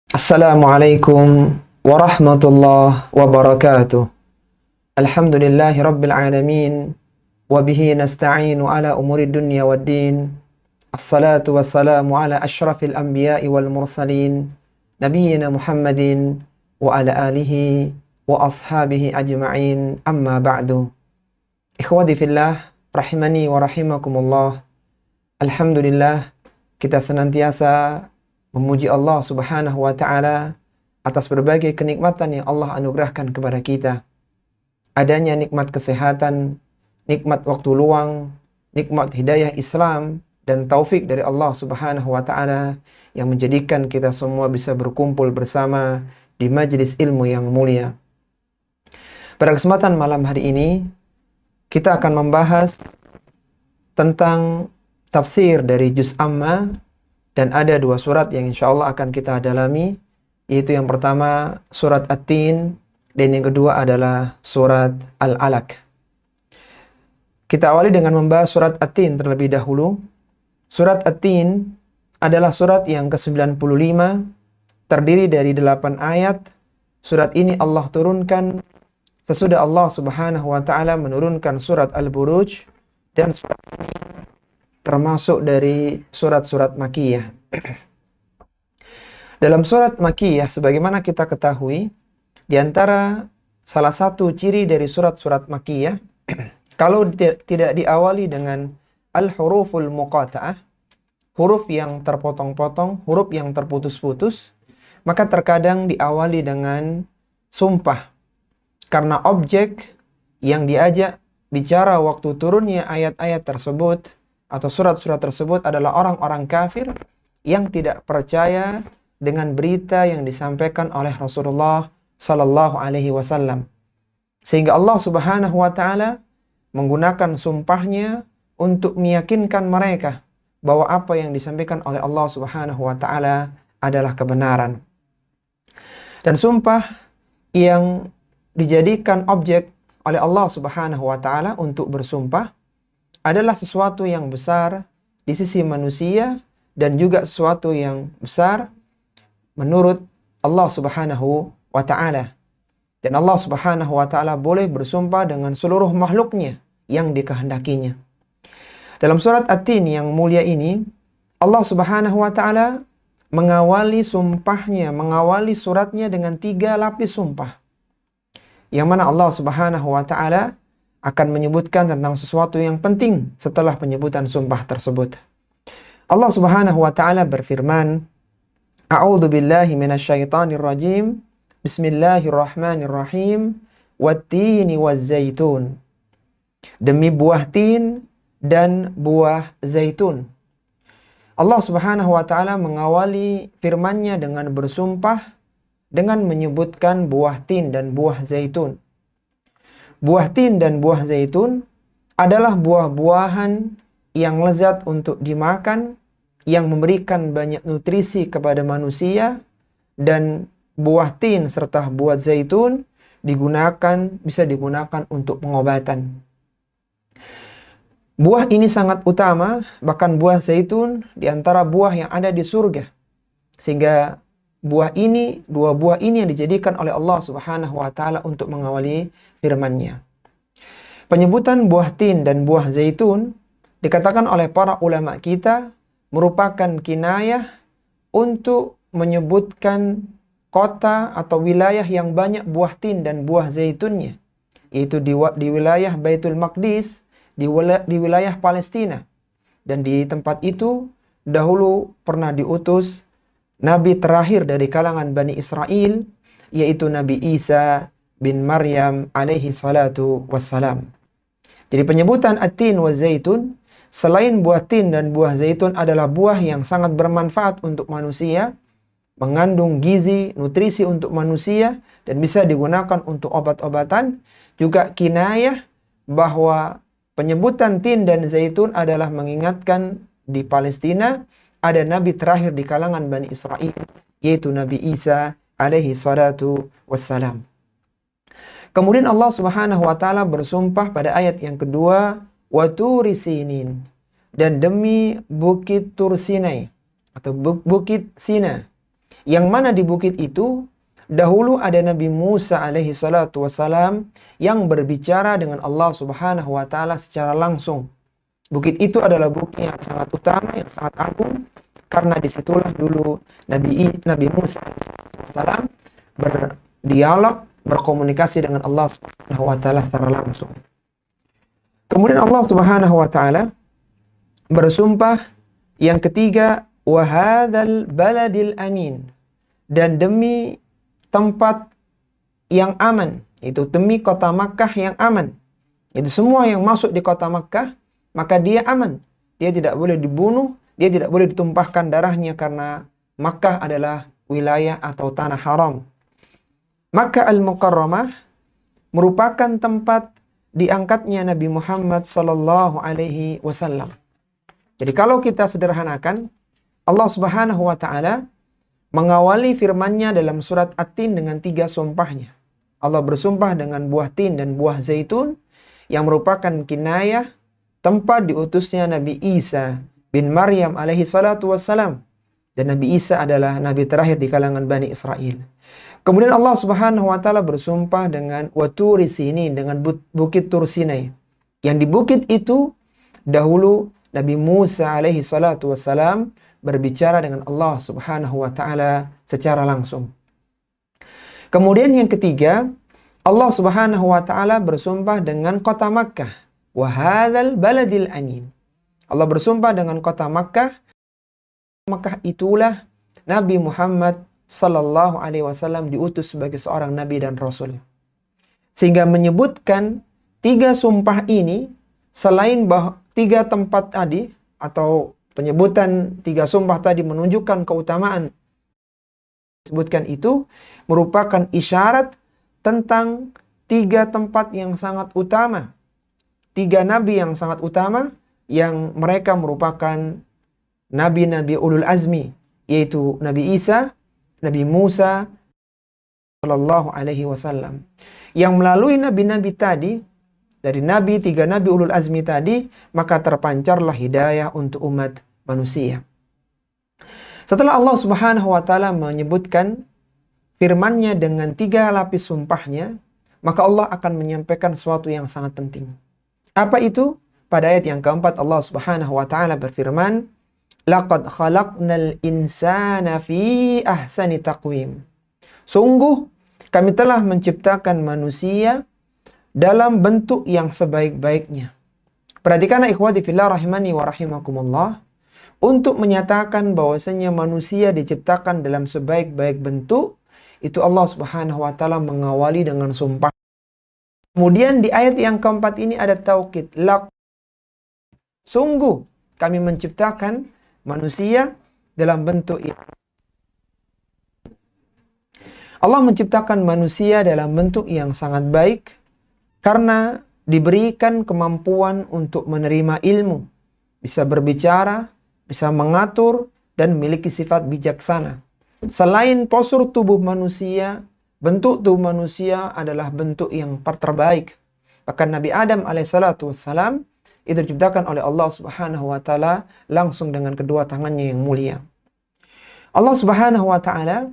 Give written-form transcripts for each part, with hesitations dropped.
Assalamualaikum warahmatullahi wabarakatuh. Alhamdulillahi rabbil alamin. Wabihi nasta'inu ala umuri dunya waddin. Assalatu wassalamu ala ashrafil anbiya'i wal mursalin. Nabiyyina Muhammadin wa ala alihi wa ashabihi ajma'in. Amma ba'du. Ikhwati fillah, rahimani wa rahimakumullah. Alhamdulillah, kita senantiasa memuji Allah Subhanahu wa Ta'ala atas berbagai kenikmatan yang Allah anugerahkan kepada kita. Adanya nikmat kesehatan, nikmat waktu luang, nikmat hidayah Islam, dan taufik dari Allah Subhanahu wa Ta'ala yang menjadikan kita semua bisa berkumpul bersama di majelis ilmu yang mulia. Pada kesempatan malam hari ini, kita akan membahas tentang tafsir dari Juz Amma. Dan ada dua surat yang insya Allah akan kita dalami, yaitu yang pertama surat At-Tin, dan yang kedua adalah surat Al-Alaq. Kita awali dengan membahas surat At-Tin terlebih dahulu. Surat At-Tin adalah surat yang ke-95, terdiri dari 8 ayat. Surat ini Allah turunkan sesudah Allah Subhanahu wa Ta'ala menurunkan surat Al-Buruj, dan surat ini termasuk dari surat-surat Makkiyah. Dalam surat Makkiyah, sebagaimana kita ketahui, di antara salah satu ciri dari surat-surat Makkiyah, kalau tidak diawali dengan al-huruful muqata'ah, huruf yang terpotong-potong, huruf yang terputus-putus, maka terkadang diawali dengan sumpah. Karena objek yang diajak bicara waktu turunnya ayat-ayat tersebut atau surat-surat tersebut adalah orang-orang kafir yang tidak percaya dengan berita yang disampaikan oleh Rasulullah Sallallahu Alaihi Wasallam. Sehingga Allah Subhanahu Wa Taala menggunakan sumpahnya untuk meyakinkan mereka bahwa apa yang disampaikan oleh Allah Subhanahu Wa Taala adalah kebenaran. Dan sumpah yang dijadikan objek oleh Allah Subhanahu Wa Taala untuk bersumpah adalah sesuatu yang besar di sisi manusia dan juga sesuatu yang besar menurut Allah Subhanahu wa Ta'ala. Dan Allah Subhanahu wa Ta'ala boleh bersumpah dengan seluruh makhluknya yang dikehendakinya. Dalam surat At-Tin yang mulia ini, Allah Subhanahu wa Ta'ala mengawali sumpahnya, mengawali suratnya dengan 3 lapis sumpah. Yang mana Allah Subhanahu wa Ta'ala akan menyebutkan tentang sesuatu yang penting setelah penyebutan sumpah tersebut. Allah Subhanahu wa Ta'ala berfirman, A'udzu billahi minasyaitonir rajim. Bismillahirrahmanirrahim. Wat-tini waz-zaitun. Demi buah tin dan buah zaitun. Allah Subhanahu wa Ta'ala mengawali firman-Nya dengan bersumpah dengan menyebutkan buah tin dan buah zaitun. Buah tin dan buah zaitun adalah buah-buahan yang lezat untuk dimakan, yang memberikan banyak nutrisi kepada manusia, dan buah tin serta buah zaitun bisa digunakan untuk pengobatan. Buah ini sangat utama, bahkan buah zaitun di antara buah yang ada di surga. Sehingga dua buah ini yang dijadikan oleh Allah Subhanahu wa Ta'ala untuk mengawali firman-Nya. Penyebutan buah tin dan buah zaitun dikatakan oleh para ulama kita merupakan kinayah untuk menyebutkan kota atau wilayah yang banyak buah tin dan buah zaitunnya, yaitu di wilayah Baitul Maqdis, di wilayah Palestina. Dan di tempat itu dahulu pernah diutus Nabi terakhir dari kalangan Bani Israel, yaitu Nabi Isa bin Maryam alaihi salatu wassalam. Jadi penyebutan at-tin wa zaitun, selain buah tin dan buah zaitun adalah buah yang sangat bermanfaat untuk manusia, mengandung gizi, nutrisi untuk manusia, dan bisa digunakan untuk obat-obatan, juga kinayah bahwa penyebutan tin dan zaitun adalah mengingatkan di Palestina ada Nabi terakhir di kalangan Bani Israel, yaitu Nabi Isa alaihi salatu wassalam. Kemudian Allah Subhanahu wa Ta'ala bersumpah pada ayat yang kedua, wa turi sinin, dan demi bukit Tur Sinai atau bukit Sina. Yang mana di bukit itu dahulu ada Nabi Musa alaihi salatu wassalam yang berbicara dengan Allah Subhanahu wa taala secara langsung. Bukit itu adalah bukit yang sangat utama, yang sangat agung, karena disitulah dulu Nabi Musa alaihi berdialog, berkomunikasi dengan Allah Subhanahu wa taala secara langsung. Kemudian Allah Subhanahu wa taala bersumpah yang ketiga, wa hadzal baladil amin, dan demi tempat yang aman, itu demi kota Makkah yang aman. Itu semua yang masuk di kota Makkah, maka dia aman. Dia tidak boleh dibunuh, dia tidak boleh ditumpahkan darahnya, karena Makkah adalah wilayah atau tanah haram. Makkah al-Mukarramah merupakan tempat diangkatnya Nabi Muhammad sallallahu alaihi wasallam. Jadi kalau kita sederhanakan, Allah Subhanahu wa taala mengawali firman-Nya dalam surat At-Tin dengan 3 sumpahnya. Allah bersumpah dengan buah tin dan buah zaitun yang merupakan kinayah tempat diutusnya Nabi Isa bin Maryam alaihi salatu wassalam. Dan Nabi Isa adalah nabi terakhir di kalangan Bani Israel. Kemudian Allah Subhanahu wa taala bersumpah dengan Waturi Sinin, dengan bukit Tur Sinai. Yang di bukit itu dahulu Nabi Musa alaihi salatu wassalam berbicara dengan Allah Subhanahu wa taala secara langsung. Kemudian yang ketiga, Allah Subhanahu wa taala bersumpah dengan kota Makkah, wa hadzal baladil amin. Allah bersumpah dengan kota Makkah. Makkah itulah Nabi Muhammad sallallahu alaihi wasallam diutus sebagai seorang nabi dan rasul. Sehingga menyebutkan 3 sumpah ini, selain 3 tempat tadi, atau penyebutan 3 sumpah tadi menunjukkan keutamaan, disebutkan itu merupakan isyarat tentang 3 tempat yang sangat utama, 3 nabi yang sangat utama, yang mereka merupakan nabi-nabi ulul azmi, yaitu Nabi Isa, Nabi Musa sallallahu alaihi wasallam. Yang melalui nabi-nabi tadi, dari 3 nabi ulul azmi tadi, maka terpancarlah hidayah untuk umat manusia. Setelah Allah Subhanahu wa taala menyebutkan firman-Nya dengan 3 lapis sumpahnya, maka Allah akan menyampaikan sesuatu yang sangat penting. Apa itu? Pada ayat yang keempat Allah Subhanahu wa taala berfirman, laqad khalaqnal insana fi ahsani taqwim. Sungguh kami telah menciptakan manusia dalam bentuk yang sebaik-baiknya. Perhatikanlah ikhwati fillah rahimani wa rahimakumullah, untuk menyatakan bahwasanya manusia diciptakan dalam sebaik-baik bentuk, itu Allah Subhanahu wa taala mengawali dengan sumpah. Kemudian di ayat yang keempat ini ada taukid, sungguh kami menciptakan manusia dalam bentuk ini. Allah menciptakan manusia dalam bentuk yang sangat baik karena diberikan kemampuan untuk menerima ilmu, bisa berbicara, bisa mengatur, dan memiliki sifat bijaksana. Selain postur tubuh manusia, bentuk tubuh manusia adalah bentuk yang terbaik. Bahkan Nabi Adam alaihissalatu wassalam itu diciptakan oleh Allah Subhanahu wa taala langsung dengan kedua tangannya yang mulia. Allah Subhanahu wa taala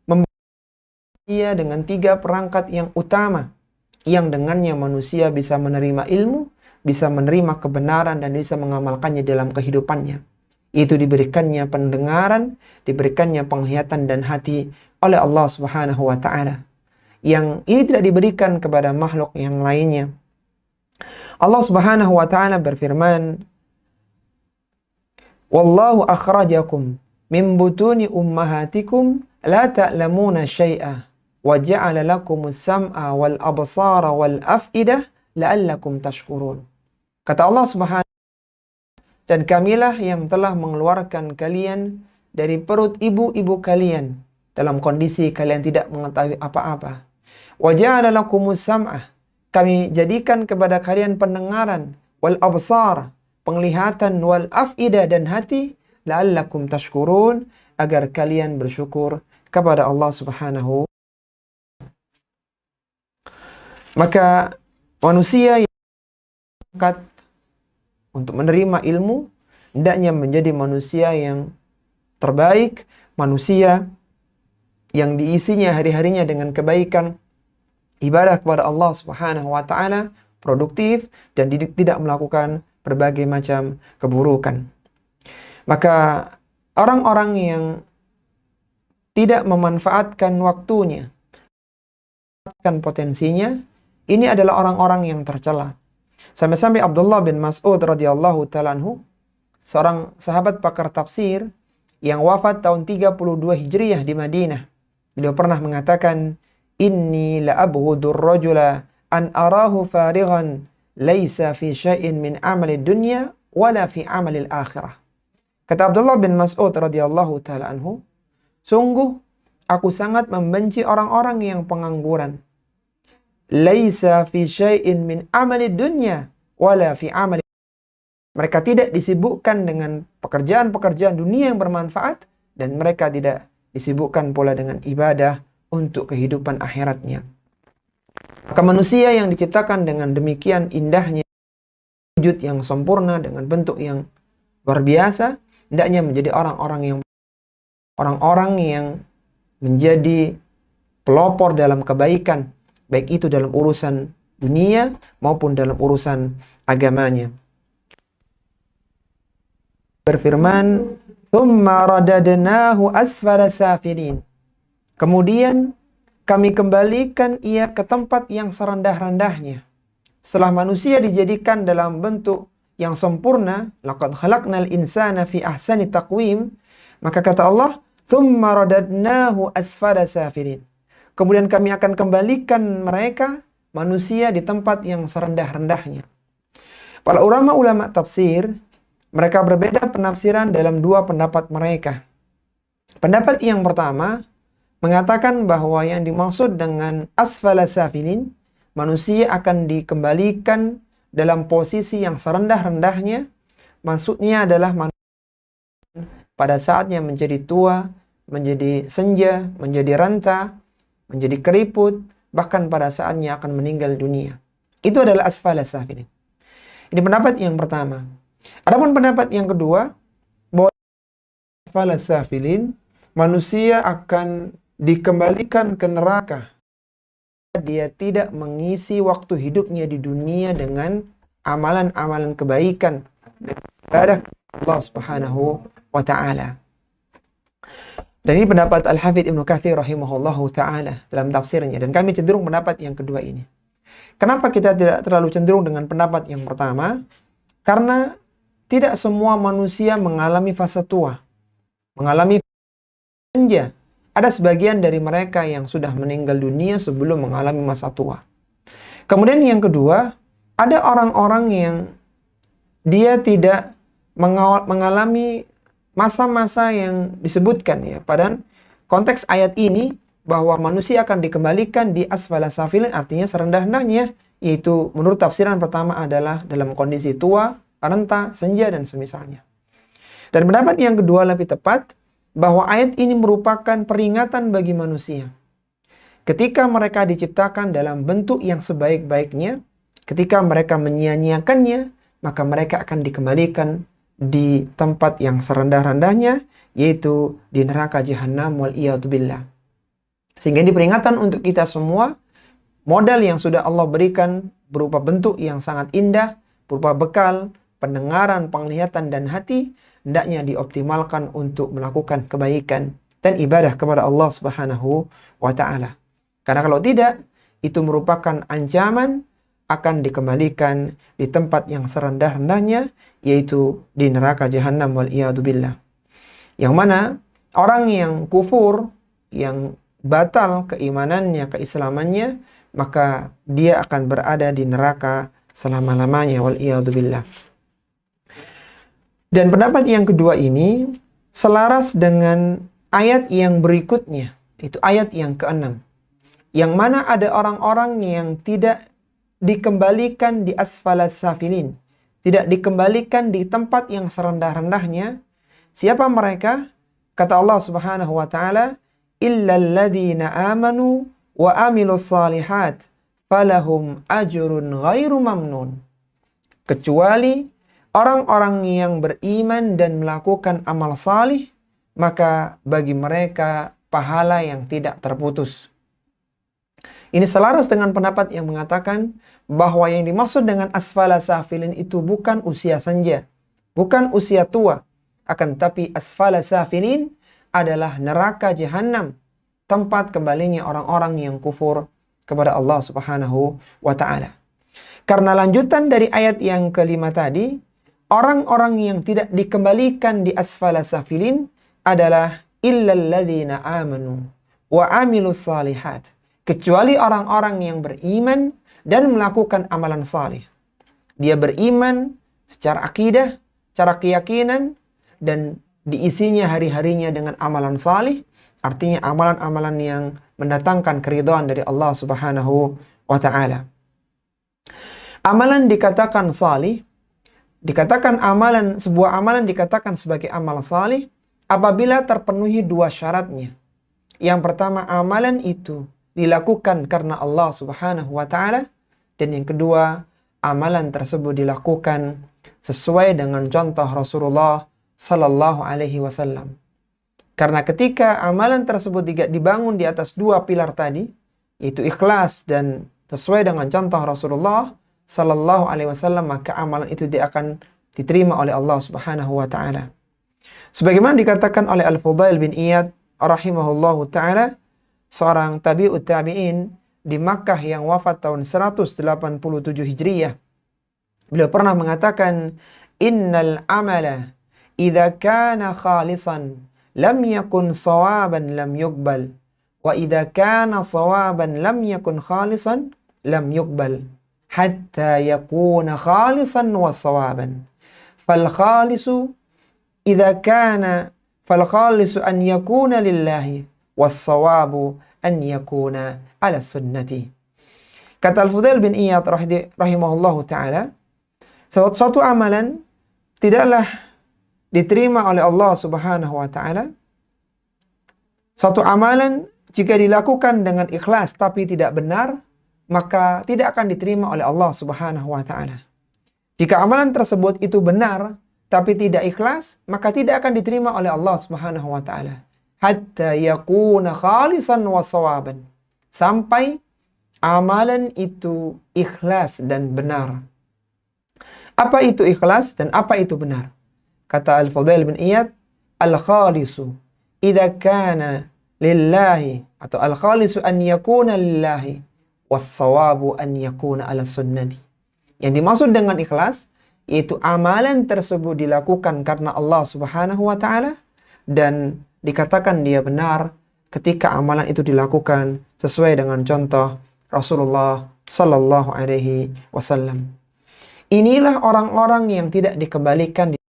memberikan dengan 3 perangkat yang utama, yang dengannya manusia bisa menerima ilmu, bisa menerima kebenaran, dan bisa mengamalkannya dalam kehidupannya. Itu diberikannya pendengaran, diberikannya penglihatan dan hati oleh Allah Subhanahu wa taala. Yang ini tidak diberikan kepada makhluk yang lainnya. Allah Subhanahu wa taala berfirman, wallahu akhrajakum min butuni ummahatikum la ta'lamuna syai'a wa ja'ala lakumus sam'a wal absara wal af'idah la'allakum tashkurun. Kata Allah Subhanahu, dan kamilah yang telah mengeluarkan kalian dari perut ibu-ibu kalian dalam kondisi kalian tidak mengetahui apa-apa. Wa ja'ala lakumus sam'a, kami jadikan kepada kalian pendengaran, wal absar, penglihatan, wal af'idah, dan hati, la'allakum tashkurun, agar kalian bersyukur kepada Allah Subhanahu. Maka manusia yang angkat untuk menerima ilmu hendaknya menjadi manusia yang terbaik, manusia yang diisinya hari-harinya dengan kebaikan, ibadah kepada Allah Subhanahu wa taala, produktif dan tidak melakukan berbagai macam keburukan. Maka orang-orang yang tidak memanfaatkan waktunya, memanfaatkan potensinya, ini adalah orang-orang yang tercela. Sampai-sampai Abdullah bin Mas'ud radhiyallahu ta'ala anhu, seorang sahabat pakar tafsir yang wafat tahun 32 Hijriyah di Madinah, beliau pernah mengatakan, "Inni la'abghudur rajula an arahu farighan laisa fi syai'in min amali dunya wala fi amalil akhirah." Kata Abdullah bin Mas'ud radhiyallahu ta'ala anhu, sungguh aku sangat membenci orang-orang yang pengangguran. Laisa fi syai'in min amali dunya wala fi amali. Mereka tidak disibukkan dengan pekerjaan-pekerjaan dunia yang bermanfaat, dan mereka tidak disibukkan pula dengan ibadah untuk kehidupan akhiratnya. Maka manusia yang diciptakan dengan demikian indahnya, wujud yang sempurna dengan bentuk yang luar biasa, hendaknya menjadi orang-orang yang menjadi pelopor dalam kebaikan, baik itu dalam urusan dunia maupun dalam urusan agamanya. Berfirman, "Tsumma radadnahu asfala safilin." Kemudian kami kembalikan ia ke tempat yang serendah-rendahnya. Setelah manusia dijadikan dalam bentuk yang sempurna, laqad khalaqnal insana fi ahsani taqwim, maka kata Allah, "Tsumma radadnahu asfala safilin." Kemudian kami akan kembalikan mereka, manusia, di tempat yang serendah-rendahnya. Para ulama-ulama tafsir, mereka berbeda penafsiran dalam dua pendapat mereka. Pendapat yang pertama mengatakan bahwa yang dimaksud dengan asfala safilin, manusia akan dikembalikan dalam posisi yang serendah-rendahnya. Maksudnya adalah pada saatnya menjadi tua, menjadi senja, menjadi renta, menjadi keriput, bahkan pada saatnya akan meninggal dunia. Itu adalah asfala safilin. Ini pendapat yang pertama. Adapun pendapat yang kedua, bahwa asfala safilin, manusia akan dikembalikan ke neraka. Dia tidak mengisi waktu hidupnya di dunia dengan amalan-amalan kebaikan kepada Allah Subhanahu wa taala. Dan ini pendapat Al-Hafidz Ibnu Katsir rahimahullahu taala dalam tafsirnya, dan kami cenderung pendapat yang kedua ini. Kenapa kita tidak terlalu cenderung dengan pendapat yang pertama? Karena tidak semua manusia mengalami fase tua, mengalami senja. Ada sebagian dari mereka yang sudah meninggal dunia sebelum mengalami masa tua. Kemudian yang kedua, ada orang-orang yang dia tidak mengalami masa-masa yang disebutkan ya. Pada konteks ayat ini, bahwa manusia akan dikembalikan di asfala safilin, artinya serendah-rendahnya, yaitu menurut tafsiran pertama adalah dalam kondisi tua, renta, senja, dan semisalnya. Dan pendapat yang kedua lebih tepat, bahwa ayat ini merupakan peringatan bagi manusia. Ketika mereka diciptakan dalam bentuk yang sebaik-baiknya, ketika mereka menyia-nyiakannya, maka mereka akan dikembalikan di tempat yang serendah-rendahnya, yaitu di neraka jahanam wal'iyadzubillah. Sehingga ini peringatan untuk kita semua, modal yang sudah Allah berikan berupa bentuk yang sangat indah, berupa bekal, pendengaran, penglihatan, dan hati, hendaknya dioptimalkan untuk melakukan kebaikan dan ibadah kepada Allah Subhanahu wa ta'ala. Karena kalau tidak, itu merupakan ancaman akan dikembalikan di tempat yang serendah-rendahnya, yaitu di neraka jahanam wal'iyadzubillah. Yang mana orang yang kufur, yang batal keimanannya, keislamannya, maka dia akan berada di neraka selama-lamanya wal'iyadzubillah. Dan pendapat yang kedua ini selaras dengan ayat yang berikutnya, itu ayat yang ke-6, yang mana ada orang-orang yang tidak dikembalikan di asfala safilin, tidak dikembalikan di tempat yang serendah-rendahnya. Siapa mereka? Kata Allah Subhanahu wa taala, illal ladzina amanu wa amilus salihat falahum ajrun ghairu mamnun. Kecuali orang-orang yang beriman dan melakukan amal salih, maka bagi mereka pahala yang tidak terputus. Ini selaras dengan pendapat yang mengatakan bahwa yang dimaksud dengan asfala safilin itu bukan usia senja, bukan usia tua, akan tapi asfala safilin adalah neraka jahanam, tempat kembalinya orang-orang yang kufur kepada Allah Subhanahu wa taala. Karena lanjutan dari ayat yang kelima tadi, orang-orang yang tidak dikembalikan di asfala safilin adalah illal ladzina amanu wa amilus salihat, kecuali orang-orang yang beriman dan melakukan amalan saleh. Dia beriman secara akidah, secara keyakinan, dan diisinya hari-harinya dengan amalan saleh, artinya amalan-amalan yang mendatangkan keridhaan dari Allah Subhanahu wa taala. Amalan dikatakan saleh, dikatakan sebuah amalan dikatakan sebagai amal saleh apabila terpenuhi dua syaratnya. Yang pertama, amalan itu dilakukan karena Allah Subhanahu wa taala, dan yang kedua, amalan tersebut dilakukan sesuai dengan contoh Rasulullah sallallahu alaihi wasallam. Karena ketika amalan tersebut dibangun di atas dua pilar tadi, yaitu ikhlas dan sesuai dengan contoh Rasulullah sallallahu alaihi wasallam, maka amalan itu akan diterima oleh Allah Subhanahu wa taala. Sebagaimana dikatakan oleh Al-Fudail bin Iyad rahimahullahu taala, seorang tabi'ut tabi'in di Makkah yang wafat tahun 187 Hijriyah. Beliau pernah mengatakan, "Innal amala idza kana khalisan lam yakun sawaban lam yuqbal, wa idza kana sawaban lam yakun khalisan lam yuqbal, hatta yakuna khalisan wa sawaban. Fal khalisu idza kana fal khalisu an yakuna lillahi was sawabu an yakuna ala sunnati." Kata Al-Fudail bin Iyad rahimahullahu ta'ala, suatu amalan tidaklah diterima oleh Allah Subhanahu wa ta'ala. Suatu amalan jika dilakukan dengan ikhlas tapi tidak benar, maka tidak akan diterima oleh Allah Subhanahu wa ta'ala. Jika amalan tersebut itu benar tapi tidak ikhlas, maka tidak akan diterima oleh Allah Subhanahu wa ta'ala. Hatta yakuna khalisan wa sawaban, sampai amalan itu ikhlas dan benar. Apa itu ikhlas dan apa itu benar? Kata Al-Fudail bin Iyad, al-khalisu idza kana lillahi, atau al-khalisu an yakuna lillahi was sawabu an yakuna ala sunnati. Yang dimaksud dengan ikhlas yaitu amalan tersebut dilakukan karena Allah Subhanahu wa taala dan dikatakan dia benar ketika amalan itu dilakukan sesuai dengan contoh Rasulullah sallallahu alaihi wasallam. Inilah orang-orang yang tidak dikembalikan,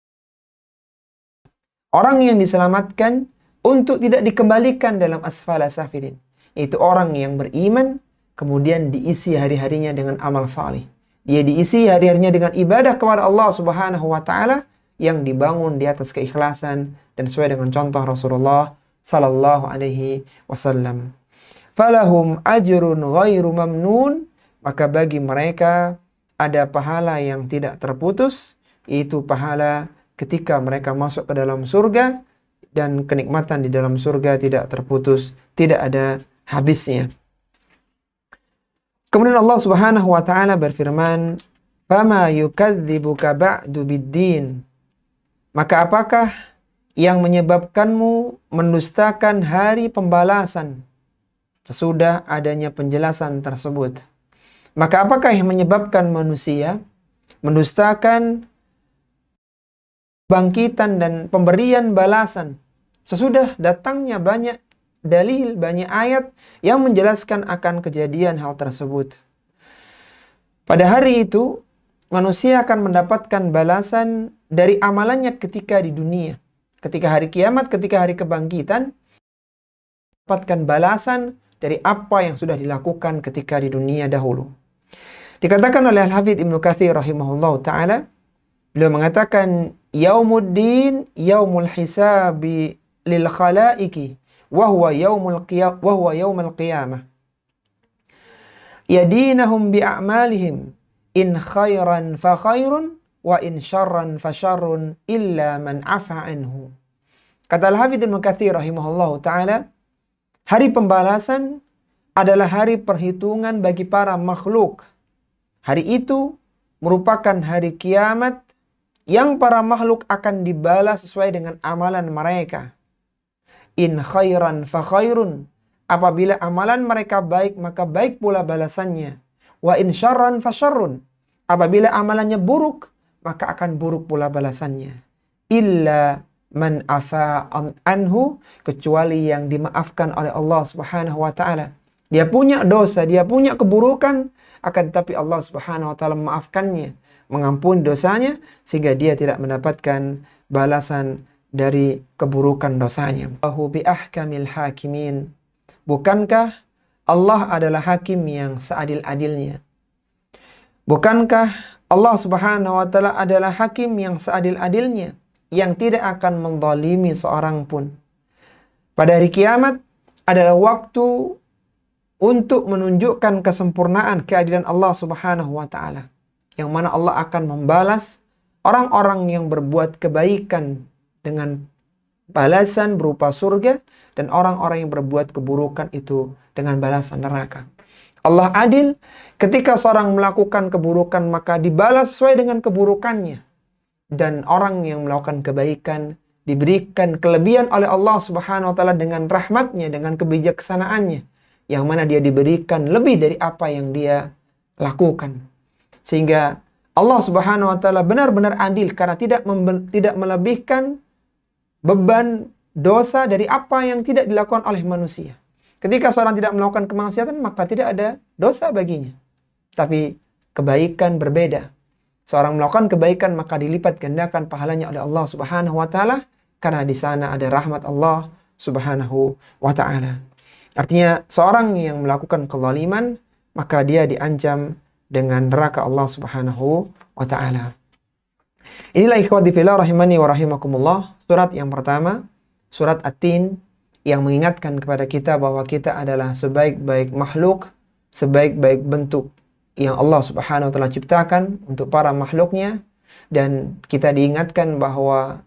orang yang diselamatkan untuk tidak dikembalikan dalam asfala safilin, yaitu orang yang beriman kemudian diisi hari-harinya dengan amal saleh. Dia diisi hari-harinya dengan ibadah kepada Allah Subhanahu wa taala yang dibangun di atas keikhlasan dan sesuai dengan contoh Rasulullah sallallahu alaihi wasallam. Falahum ajrun ghairu mamnun, maka bagi mereka ada pahala yang tidak terputus, yaitu pahala ketika mereka masuk ke dalam surga, dan kenikmatan di dalam surga tidak terputus, tidak ada habisnya. Kemudian Allah Subhanahu wa taala berfirman, "Fama yukadzibuka ba'du bid-din." Maka apakah yang menyebabkanmu mendustakan hari pembalasan sesudah adanya penjelasan tersebut? Maka apakah yang menyebabkan manusia mendustakan bangkitan dan pemberian balasan sesudah datangnya banyak dalil, banyak ayat yang menjelaskan akan kejadian hal tersebut? Pada hari itu manusia akan mendapatkan balasan dari amalannya ketika di dunia. Ketika hari kiamat, ketika hari kebangkitan, mendapatkan balasan dari apa yang sudah dilakukan ketika di dunia dahulu. Dikatakan oleh Al-Hafidz Ibnu Katsir rahimahullahu ta'ala, beliau mengatakan, Yaumuddin yaumul hisabi lil khalaiki wa huwa yaumul qiyamah. Yadinahum bi'a'malihim in khairan fa khairun wa in syarran fa syarrun illa man afa anhu. Kata Al-Hafidz Ibnu Katsir rahimahullahu ta'ala, Hari pembalasan adalah hari perhitungan bagi para makhluk. Hari itu merupakan hari kiamat yang para makhluk akan dibalas sesuai dengan amalan mereka. In khairan fa khairun. Apabila amalan mereka baik, maka baik pula balasannya. Wa in syarran fa syarrun. Apabila amalannya buruk, maka akan buruk pula balasannya. Illa man afa anhu, kecuali yang dimaafkan oleh Allah Subhanahu wa taala. Dia punya dosa, dia punya keburukan, akan tetapi Allah Subhanahu wa taala memaafkannya, mengampuni dosanya sehingga dia tidak mendapatkan balasan dari keburukan dosanya. Allahu bi ahkamil hakimin. Bukankah Allah adalah hakim yang seadil-adilnya? Bukankah Allah Subhanahu wa taala adalah hakim yang seadil-adilnya, yang tidak akan menzalimi seorang pun? Pada hari kiamat adalah waktu untuk menunjukkan kesempurnaan keadilan Allah Subhanahu wa taala, yang mana Allah akan membalas orang-orang yang berbuat kebaikan dengan balasan berupa surga, dan orang-orang yang berbuat keburukan itu dengan balasan neraka. Allah adil, ketika seorang melakukan keburukan maka dibalas sesuai dengan keburukannya, dan orang yang melakukan kebaikan diberikan kelebihan oleh Allah Subhanahu wa taala dengan rahmatnya, dengan kebijaksanaannya, yang mana dia diberikan lebih dari apa yang dia lakukan. Sehingga Allah Subhanahu wa taala benar-benar adil karena tidak melebihkan beban dosa dari apa yang tidak dilakukan oleh manusia. Ketika seorang tidak melakukan kemaksiatan, maka tidak ada dosa baginya. Tapi kebaikan berbeda. Seorang melakukan kebaikan maka dilipat gandakan pahalanya oleh Allah Subhanahu wa taala, karena di sana ada rahmat Allah Subhanahu wa taala. Artinya seorang yang melakukan kezaliman maka dia diancam dengan neraka Allah Subhanahu wa taala. Inilah ikhwati fillah rahimani wa rahimakumullah, surat yang pertama, surat At-Tin, yang mengingatkan kepada kita bahwa kita adalah sebaik-baik makhluk, sebaik-baik bentuk yang Allah Subhanahu wa taala ciptakan untuk para makhluknya, dan kita diingatkan bahwa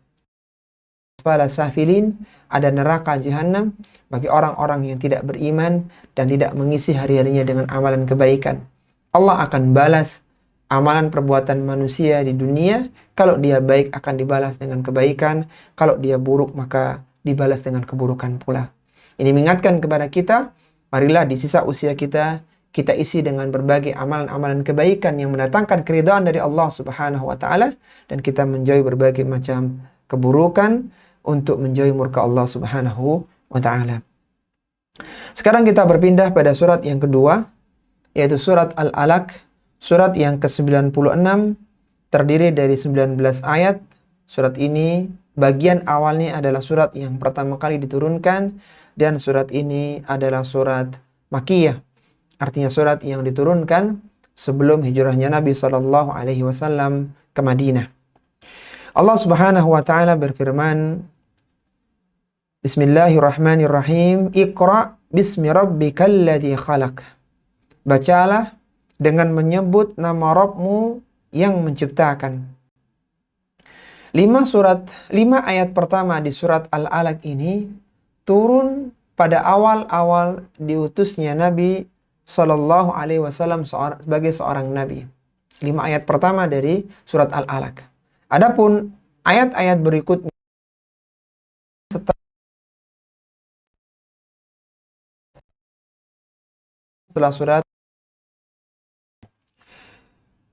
pada safilin, ada neraka jahanam bagi orang-orang yang tidak beriman dan tidak mengisi hari-harinya dengan amalan kebaikan. Allah akan balas amalan perbuatan manusia di dunia. Kalau dia baik akan dibalas dengan kebaikan, kalau dia buruk maka dibalas dengan keburukan pula. Ini mengingatkan kepada kita, marilah di sisa usia kita, kita isi dengan berbagai amalan-amalan kebaikan yang mendatangkan keridhaan dari Allah Subhanahu wa taala, dan kita menjauhi berbagai macam keburukan untuk menjauhi murka Allah Subhanahu wa taala. Sekarang kita berpindah pada surat yang kedua, yaitu surat Al-Alaq, surat yang ke-96, terdiri dari 19 ayat. Surat ini bagian awalnya adalah surat yang pertama kali diturunkan, dan surat ini adalah surat Makkiyah. Artinya surat yang diturunkan sebelum hijrahnya Nabi SAW ke Madinah. Allah Subhanahu wa taala berfirman, Bismillahirrahmanirrahim. Iqra bismi rabbikal ladzi khalaq. Bacalah dengan menyebut nama Rabbmu yang menciptakan. 5 ayat pertama di surat Al-Alaq ini turun pada awal-awal diutusnya Nabi Sallallahu Alaihi Wasallam sebagai seorang Nabi. 5 ayat pertama dari surat Al-Alaq. Adapun ayat-ayat berikutnya setelah surat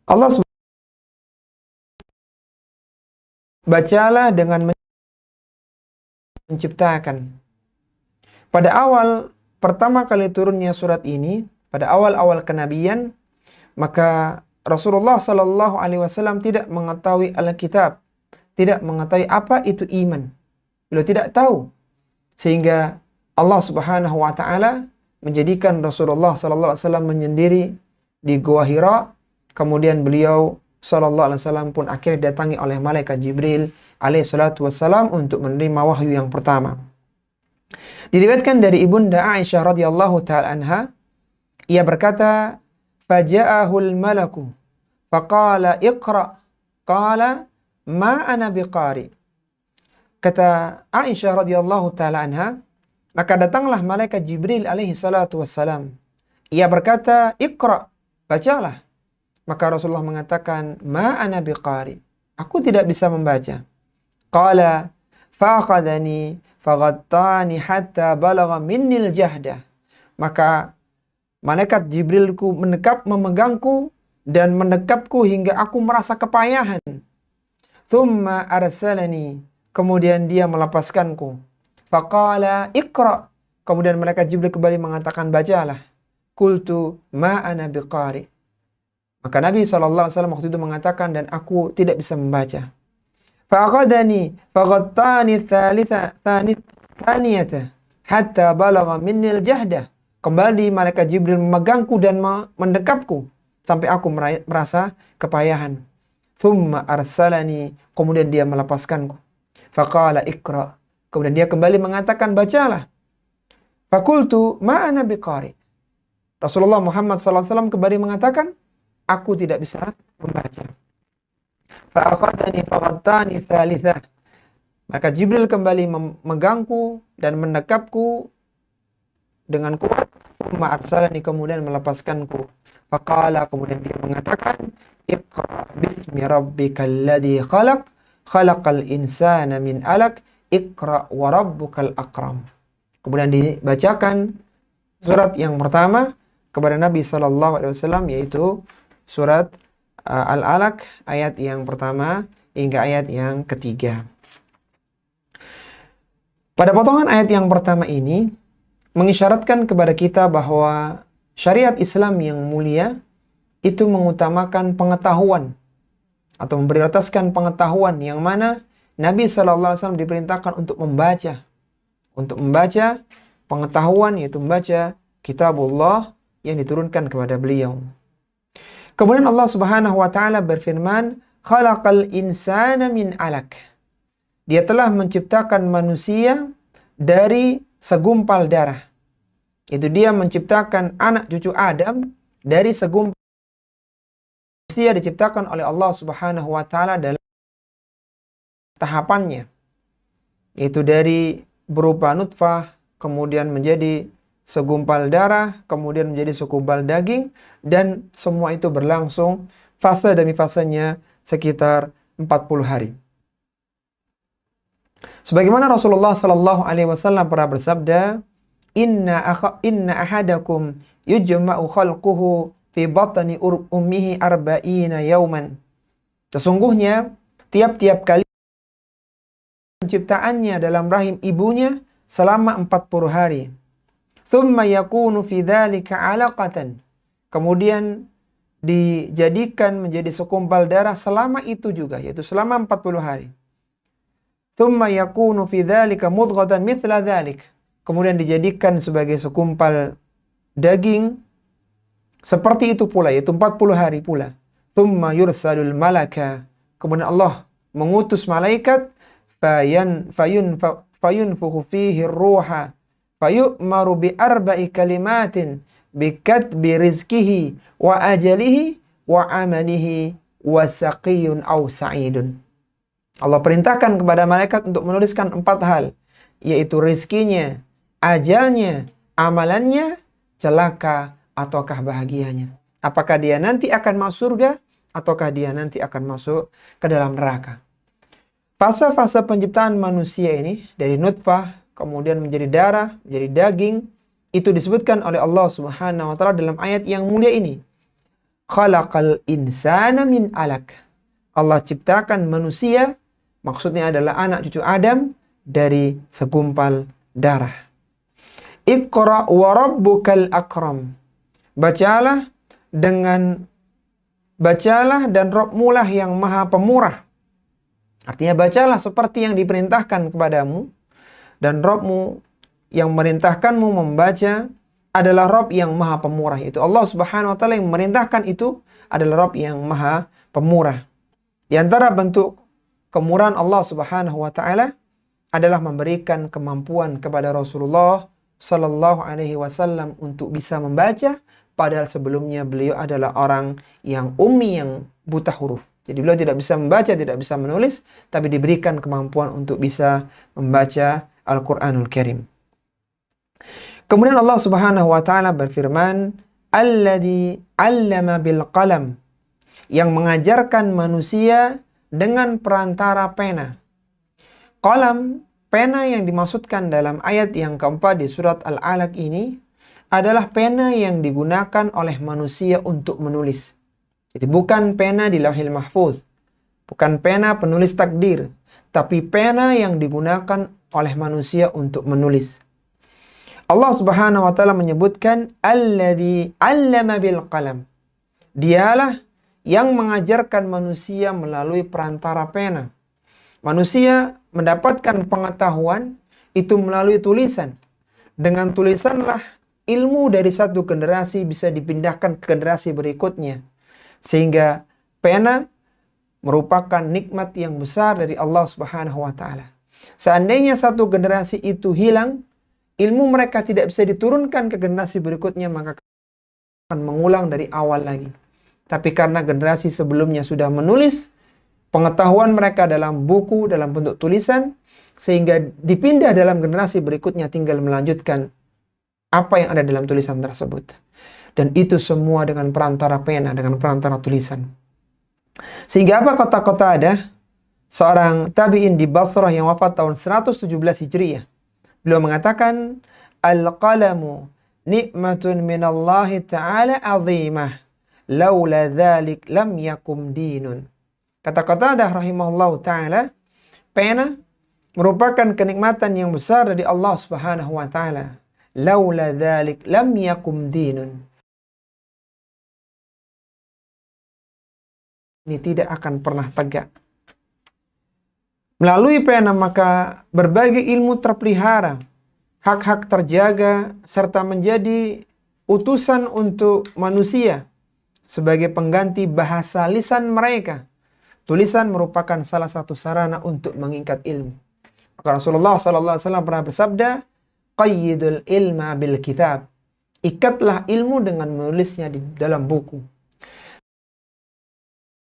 Allah bacalah dengan menciptakan. Pada awal pertama kali turunnya surat ini, pada awal-awal kenabian, maka Rasulullah Sallallahu Alaihi Wasallam tidak mengetahui Alkitab, tidak mengetahui apa itu iman. Beliau tidak tahu, sehingga Allah Subhanahu Wa Taala menjadikan Rasulullah Sallallahu Alaihi Wasallam menyendiri di Gua Hira. Kemudian beliau Sallallahu Alaihi Wasallam pun akhirnya didatangi oleh malaikat Jibril alaihi salatu wassalam untuk menerima wahyu yang pertama. Diriwayatkan dari ibunda Aisyah radhiyallahu taala anha, ia berkata, "Faja'ahul malaku faqala iqra." Qala, "Ma ana biqari." Kata Aisyah radhiyallahu taala anha, Maka datanglah malaikat Jibril alaihi salatu wassalam. Ia berkata, "Iqra, bacalah." Maka Rasulullah mengatakan, "Ma ana biqari." Aku tidak bisa membaca. Qala fa'akhadani faghattani hatta balagha minnil jahdah. Maka malaikat Jibrilku memegangku dan mendekapku hingga aku merasa kepayahan. Thumma arsalani. Kemudian dia melepaskanku. Faqala iqra. Kemudian malaikat Jibril kembali mengatakan, bacalah. Qultu ma ana biqari. Maka Nabi SAW waktu itu mengatakan, dan aku tidak bisa membaca. Fa'aqadani faghattani thaniyata hatta balagha minnil jahdah. Kembali malaikat Jibril memegangku dan mendekapku sampai aku merasa kepayahan. Thumma arsalani. Kemudian dia melepaskanku. Faqala iqra. Kemudian dia kembali mengatakan, bacalah. Fakultu ma ana biqari. Rasulullah Muhammad SAW kembali mengatakan, aku tidak bisa membaca. Fa'akhadani faghattani thalithah. Maka Jibril kembali memegangku dan mendekapku dengan kuat. Thumma arsalani. Kemudian melepaskanku. Faqala. Kemudian dia mengatakan, Iqra bismi rabbikal ladzi khalaq. Khalaqal insana min alaq. Iqra wa rabbukal akram. Kemudian dibacakan surat yang pertama kepada Nabi SAW, yaitu surat Al-Alaq ayat yang pertama hingga ayat yang ketiga. Pada potongan ayat yang pertama ini mengisyaratkan kepada kita bahwa syariat Islam yang mulia itu mengutamakan pengetahuan atau memprioritaskan pengetahuan, yang mana Nabi SAW diperintahkan untuk membaca pengetahuan, yaitu membaca kitabullah yang diturunkan kepada beliau. Kemudian Allah Subhanahu wa taala berfirman, "Khalaqal insana min 'alaq." Dia telah menciptakan manusia dari segumpal darah. Itu dia menciptakan anak cucu Adam dari segumpal. Manusia diciptakan oleh Allah Subhanahu wa taala dalam tahapannya, yaitu dari berupa nutfah, kemudian menjadi segumpal darah, kemudian menjadi segumpal daging, dan semua itu berlangsung fase demi fasenya sekitar 40 hari. Sebagaimana Rasulullah sallallahu alaihi wasallam pernah bersabda, Inna ahadakum yujma'u khalquhu fi batni ummihi arba'ina yawman." Sesungguhnya tiap-tiap kali penciptaannya dalam rahim ibunya selama 40 hari. Thumma yakunu fi dzalika 'alaqatan. Kemudian dijadikan menjadi segumpal darah selama itu juga, yaitu selama 40 hari. Thumma yakunu fi dzalika mudghatan mithla dzalik. Kemudian dijadikan sebagai segumpal daging seperti itu pula, yaitu 40 hari pula. Thumma yursalul malaka. Kemudian Allah mengutus malaikat fayunfukhu fihi ruha fayu'maru bi arba'i kalimatin bikatbi rizkihi wa ajalihi wa amalihi wa saqiyun aw sa'idun. Allah perintahkan kepada malaikat untuk menuliskan 4 hal, yaitu rizkinya, ajalnya, amalannya, celaka ataukah bahagianya. Apakah dia nanti akan masuk surga ataukah dia nanti akan masuk ke dalam neraka. Fase-fase penciptaan manusia ini dari nutfah, kemudian menjadi darah, menjadi daging, itu disebutkan oleh Allah Subhanahu wa taala dalam ayat yang mulia ini. Khalaqal insana min 'alaq. Allah ciptakan manusia, maksudnya adalah anak cucu Adam, dari segumpal darah. Iqra wa rabbukal akram. Bacalah dan Rabbmu lah yang maha pemurah. Artinya bacalah seperti yang diperintahkan kepadamu, dan Rabbmu yang merintahkanmu membaca adalah Rabb yang maha pemurah. Itu Allah Subhanahu wa taala yang memerintahkan, itu adalah Rabb yang maha pemurah. Di antara bentuk kemurahan Allah Subhanahu wa taala adalah memberikan kemampuan kepada Rasulullah sallallahu alaihi wasallam untuk bisa membaca, padahal sebelumnya beliau adalah orang yang ummi, yang buta huruf. Jadi beliau tidak bisa membaca, tidak bisa menulis, tapi diberikan kemampuan untuk bisa membaca Al-Quranul Karim. Kemudian Allah Subhanahu wa taala berfirman, "Alladzi 'allama bil qalam," yang mengajarkan manusia dengan perantara pena. Qalam, pena yang dimaksudkan dalam ayat yang keempat di surat Al-Alaq ini adalah pena yang digunakan oleh manusia untuk menulis. Jadi bukan pena di Lauhil Mahfuz, bukan pena penulis takdir, tapi pena yang digunakan oleh manusia untuk menulis. Allah Subhanahu wa taala menyebutkan alladzi 'allama bil qalam. Dialah yang mengajarkan manusia melalui perantara pena. Manusia mendapatkan pengetahuan itu melalui tulisan. Dengan tulisanlah ilmu dari satu generasi bisa dipindahkan ke generasi berikutnya. Sehingga pena merupakan nikmat yang besar dari Allah Subhanahu wa taala. Seandainya satu generasi itu hilang, ilmu mereka tidak bisa diturunkan ke generasi berikutnya, maka akan mengulang dari awal lagi. Tapi karena generasi sebelumnya sudah menulis pengetahuan mereka dalam buku, dalam bentuk tulisan, sehingga dipindah dalam generasi berikutnya tinggal melanjutkan apa yang ada dalam tulisan tersebut. Dan itu semua dengan perantara pena, dengan perantara tulisan. Sehingga apa kota-kota ada? Seorang tabi'in di Basrah yang wafat tahun 117 Hijriah. Beliau mengatakan, "Al-qalamu nikmatun minallahi ta'ala azimah. Laula dzalik lam yakum dinun." Kata Qatadah rahimahullah ta'ala, pena merupakan kenikmatan yang besar dari Allah Subhanahu wa ta'ala. Laula dzalik lam yakum dinun. Ini tidak akan pernah tegak. Melalui pena maka berbagai ilmu terpelihara, hak-hak terjaga, serta menjadi utusan untuk manusia sebagai pengganti bahasa lisan mereka. Tulisan merupakan salah satu sarana untuk mengikat ilmu. Maka Rasulullah SAW pernah bersabda, "Qayyidul ilma bil kitab." Ikatlah ilmu dengan menulisnya di dalam buku.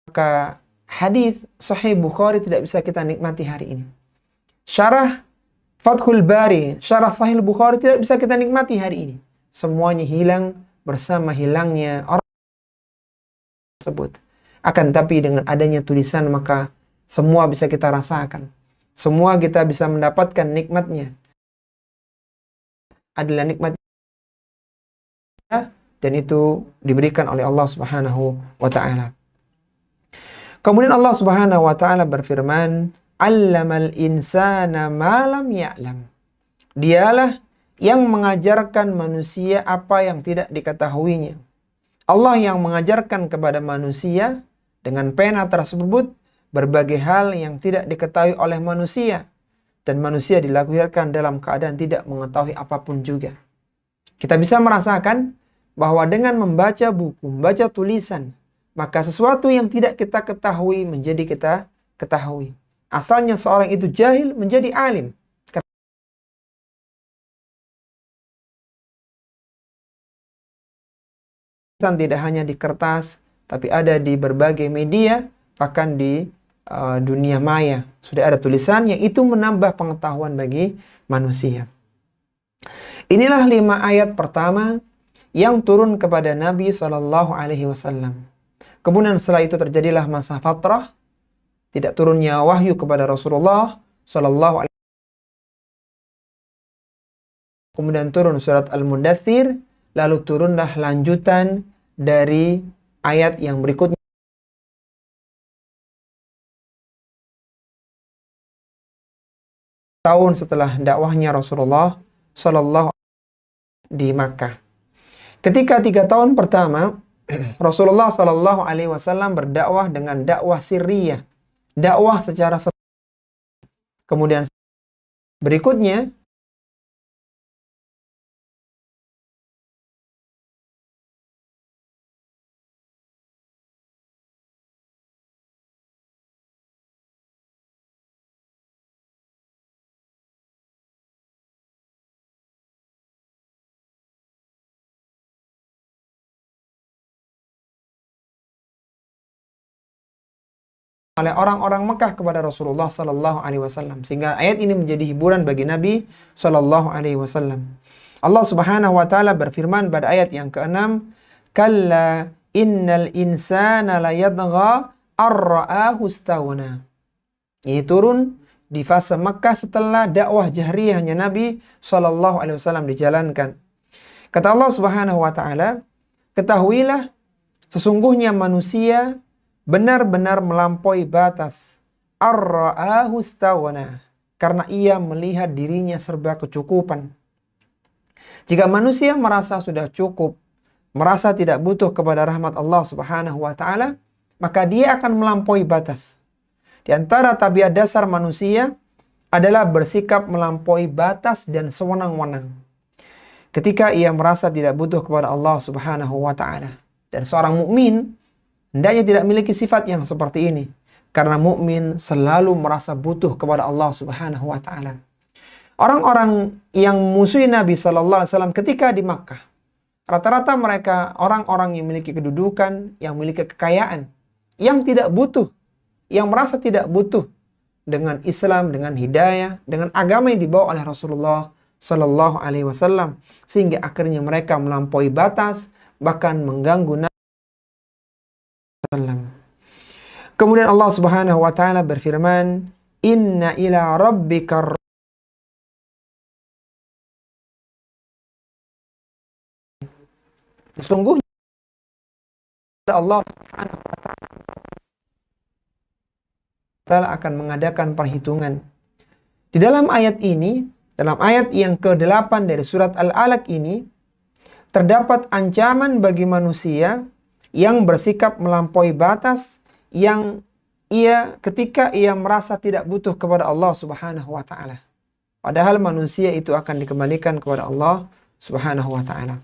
Maka hadis Sahih Bukhari tidak bisa kita nikmati hari ini. Syarah Fathul Bari, syarah Sahih Bukhari tidak bisa kita nikmati hari ini. Semuanya hilang bersama hilangnya orang tersebut. Akan tapi dengan adanya tulisan maka semua bisa kita rasakan. Semua kita bisa mendapatkan nikmatnya. Adalah nikmat dan itu diberikan oleh Allah Subhanahu wa taala. Kemudian Allah Subhanahu wa taala berfirman, "Allamal insana ma lam ya'lam." Dialah yang mengajarkan manusia apa yang tidak diketahuinya. Allah yang mengajarkan kepada manusia dengan pena tersebut berbagai hal yang tidak diketahui oleh manusia, dan manusia dilahirkan dalam keadaan tidak mengetahui apapun juga. Kita bisa merasakan bahwa dengan membaca buku, membaca tulisan, maka sesuatu yang tidak kita ketahui menjadi kita ketahui. Asalnya seorang itu jahil menjadi alim. Tidak hanya di kertas, tapi ada di berbagai media, bahkan di dunia maya. Sudah ada tulisan yang itu menambah pengetahuan bagi manusia. Inilah 5 ayat pertama yang turun kepada Nabi SAW. Kemudian setelah itu terjadilah masa fatrah, tidak turunnya wahyu kepada Rasulullah SAW. Kemudian turun surat Al-Mudaththir, lalu turunlah lanjutan dari ayat yang berikutnya. Tahun setelah dakwahnya Rasulullah SAW di Makkah. Ketika 3 tahun pertama, Rasulullah SAW berdakwah dengan dakwah sirriyah, dakwah secara kemudian berikutnya oleh orang-orang Mekah kepada Rasulullah SAW, sehingga ayat ini menjadi hiburan bagi Nabi SAW. Allah Subhanahu wa taala berfirman pada ayat yang ke-6, "Kalla innal insana layadgha ar-ra'ahu istaghna." Ini turun di fase Makkah setelah dakwah jahriyahnya Nabi Shallallahu Alaihi Wasallam dijalankan. Kata Allah Subhanahu Wa Taala, ketahuilah sesungguhnya manusia benar-benar melampaui batas. Ar-ra'ahu istaghna, karena ia melihat dirinya serba kecukupan. Jika manusia merasa sudah cukup, merasa tidak butuh kepada rahmat Allah Subhanahu Wa Taala, maka dia akan melampaui batas. Di antara tabiat dasar manusia adalah bersikap melampaui batas dan sewenang-wenang. Ketika ia merasa tidak butuh kepada Allah Subhanahu wa taala. Dan seorang mukmin hendaknya tidak memiliki sifat yang seperti ini, karena mukmin selalu merasa butuh kepada Allah Subhanahu wa taala. Orang-orang yang musuhi Nabi sallallahu alaihi wasallam ketika di Makkah, rata-rata mereka orang-orang yang memiliki kedudukan, yang memiliki kekayaan, yang tidak butuh, yang merasa tidak butuh dengan Islam, dengan hidayah, dengan agama yang dibawa oleh Rasulullah sallallahu alaihi wasallam, sehingga akhirnya mereka melampaui batas, bahkan mengganggu Nabi sallallahu alaihi wasallam. Kemudian Allah Subhanahu wa taala berfirman, "Inna ila rabbika." Sesungguhnya Allah Subhanahu wa taala akan mengadakan perhitungan. Di dalam ayat ini, dalam ayat yang ke-8 dari surat Al-Alaq ini, terdapat ancaman bagi manusia yang bersikap melampaui batas, yang ketika ia merasa tidak butuh kepada Allah Subhanahu wa taala. Padahal manusia itu akan dikembalikan kepada Allah Subhanahu wa taala.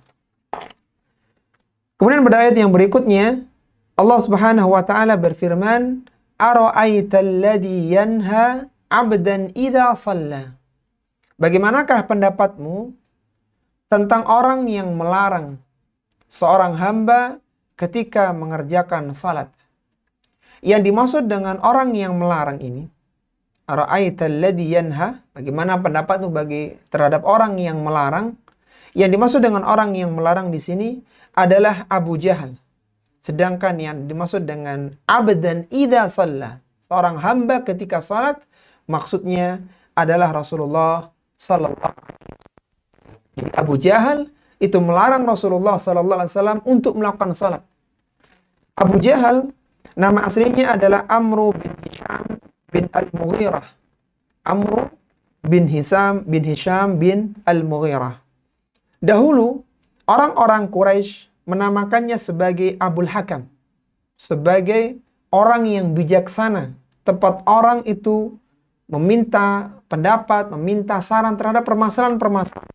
Kemudian pada ayat yang berikutnya, Allah Subhanahu wa taala berfirman, "Ara'aital ladzi yanha 'abdan idza shalla." Bagaimanakah pendapatmu tentang orang yang melarang seorang hamba ketika mengerjakan salat? Yang dimaksud dengan orang yang melarang ini, ara'aital ladzi yanha, bagaimana pendapatmu terhadap orang yang melarang? Yang dimaksud dengan orang yang melarang di sini adalah Abu Jahal. Sedangkan yang dimaksud dengan abdan idza shalla, seorang hamba ketika salat, maksudnya adalah Rasulullah sallallahu alaihi wasallam. Abu Jahal itu melarang Rasulullah sallallahu alaihi wasallam untuk melakukan salat. Abu Jahal nama aslinya adalah Amru bin Hisham bin Al-Mughirah. Amru bin Hisham bin Al-Mughirah. Dahulu orang-orang Quraisy menamakannya sebagai Abul Hakam, sebagai orang yang bijaksana, tempat orang itu meminta pendapat, meminta saran terhadap permasalahan-permasalahan.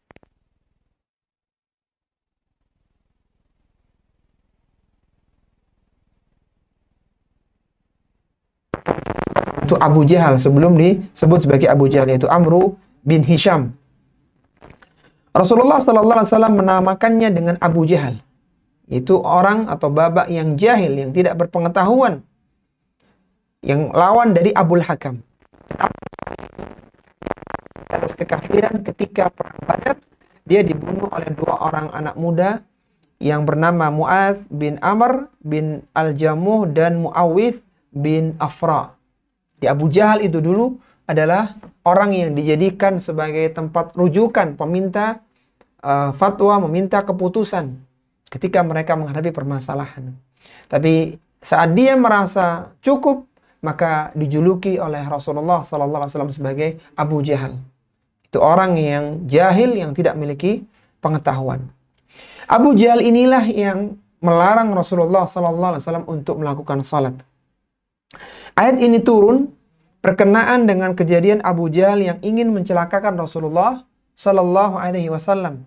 Itu Abu Jahal sebelum disebut sebagai Abu Jahal, yaitu Amru bin Hisham. Rasulullah sallallahu alaihi wasallam menamakannya dengan Abu Jahal. Itu orang atau babak yang jahil, yang tidak berpengetahuan, yang lawan dari Abul Hakam. Atas kekafiran ketika perang Badar, dia dibunuh oleh dua orang anak muda yang bernama Mu'adz bin Amr bin Al-Jamuh dan Mu'awidh bin Afra. Di Abu Jahal itu dulu adalah orang yang dijadikan sebagai tempat rujukan, peminta fatwa, meminta keputusan ketika mereka menghadapi permasalahan. Tapi saat dia merasa cukup, maka dijuluki oleh Rasulullah SAW sebagai Abu Jahal. Itu orang yang jahil, yang tidak memiliki pengetahuan. Abu Jahal inilah yang melarang Rasulullah SAW untuk melakukan salat. Ayat ini turun berkenaan dengan kejadian Abu Jahal yang ingin mencelakakan Rasulullah SAW.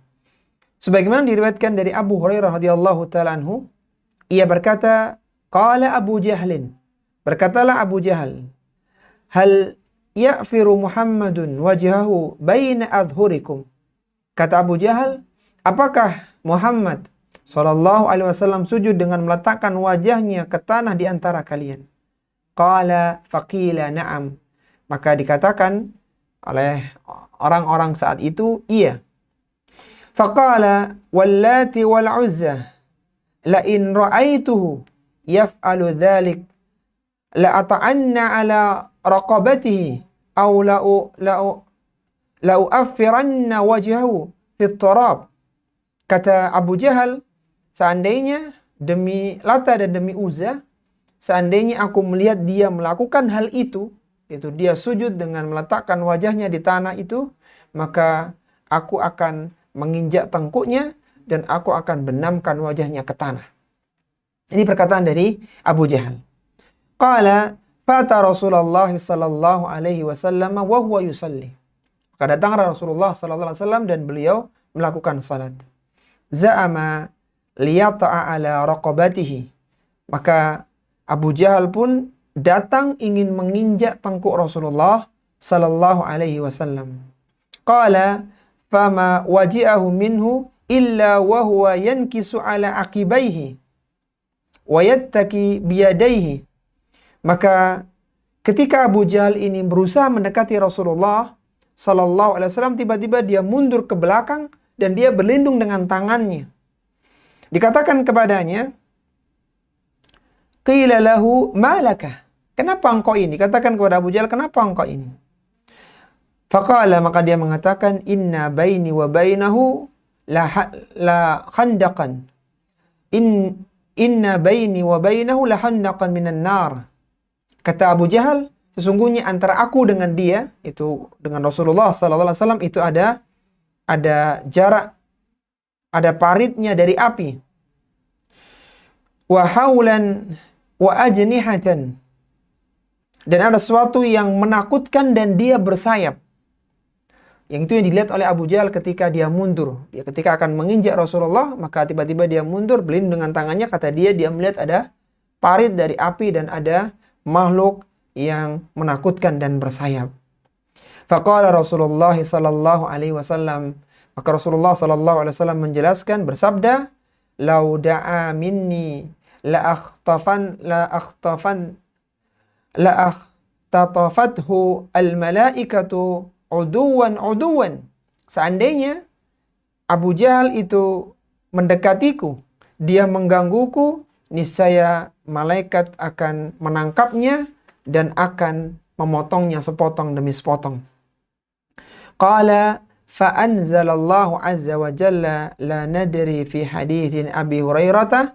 Sebagaimana diriwayatkan dari Abu Hurairah radhiyallahu taala anhu, ia berkata, qala Abu Jahlin, berkatalah Abu Jahal, hal ya'firu Muhammadun wajhahu baina adhurikum. Kata Abu Jahal, apakah Muhammad sallallahu alaihi wasallam sujud dengan meletakkan wajahnya ke tanah di antara kalian? Qala faqila na'am. Maka dikatakan oleh orang-orang saat itu, iya. Faqala wallati wal uzza la in ra'aituhu yaf'alu dhalik la ata'anna ala raqabatihi aw la uaffiranna wajhahu fit turab. Kata Abu Jahal, seandainya demi Lata dan demi Uzza, seandainya aku melihat dia melakukan hal itu, yaitu dia sujud dengan meletakkan wajahnya di tanah itu, maka aku akan menginjak tengkuknya dan aku akan benamkan wajahnya ke tanah. Ini perkataan dari Abu Jahal. Qala fata Rasulullah sallallahu alaihi wasallam wa huwa yusalli. Maka datanglah Rasulullah sallallahu alaihi wasallam dan beliau melakukan salat. Za'ama liyata'a ala raqabatihi. Maka Abu Jahal pun datang ingin menginjak tengkuk Rasulullah sallallahu alaihi wasallam. Qala fama waji'ahu minhu illa wa huwa yankisu ala aqibaihi wa yattaki biyadaihi. Maka ketika Abu Jahal ini berusaha mendekati Rasulullah sallallahu alaihi wasallam, tiba-tiba dia mundur ke belakang dan dia berlindung dengan tangannya. Dikatakan kepadanya, qila lahu malaka, kenapa engkau ini? Katakan kepada Abu Jahal, kenapa engkau ini? Faqala, maka dia mengatakan, inna baini wa bainahu la khandaqan. Inna baini wa bainahu la khandaqan minan nar. Kata Abu Jahal, sesungguhnya antara aku dengan dia, itu dengan Rasulullah sallallahu alaihi wasallam, itu ada jarak, ada paritnya dari api. Wa haulan wa ajnihatan, dan ada sesuatu yang menakutkan dan dia bersayap. Yang itu yang dilihat oleh Abu Jahal ketika dia mundur. Dia ketika akan menginjak Rasulullah, maka tiba-tiba dia mundur, berlindung dengan tangannya. Kata dia melihat ada parit dari api dan ada makhluk yang menakutkan dan bersayap. Faqala Rasulullah sallallahu alaihi wasallam, maka Rasulullah sallallahu alaihi wasallam menjelaskan, bersabda, "Lau da'a minni la akhtatafathu al-malaikatu uduwan." Seandainya Abu Jahal itu mendekatiku, dia menggangguku, niscaya malaikat akan menangkapnya dan akan memotongnya sepotong demi sepotong. Qala fa'anzalallahu azza wa jalla la nadri fi hadithin Abi Hurairah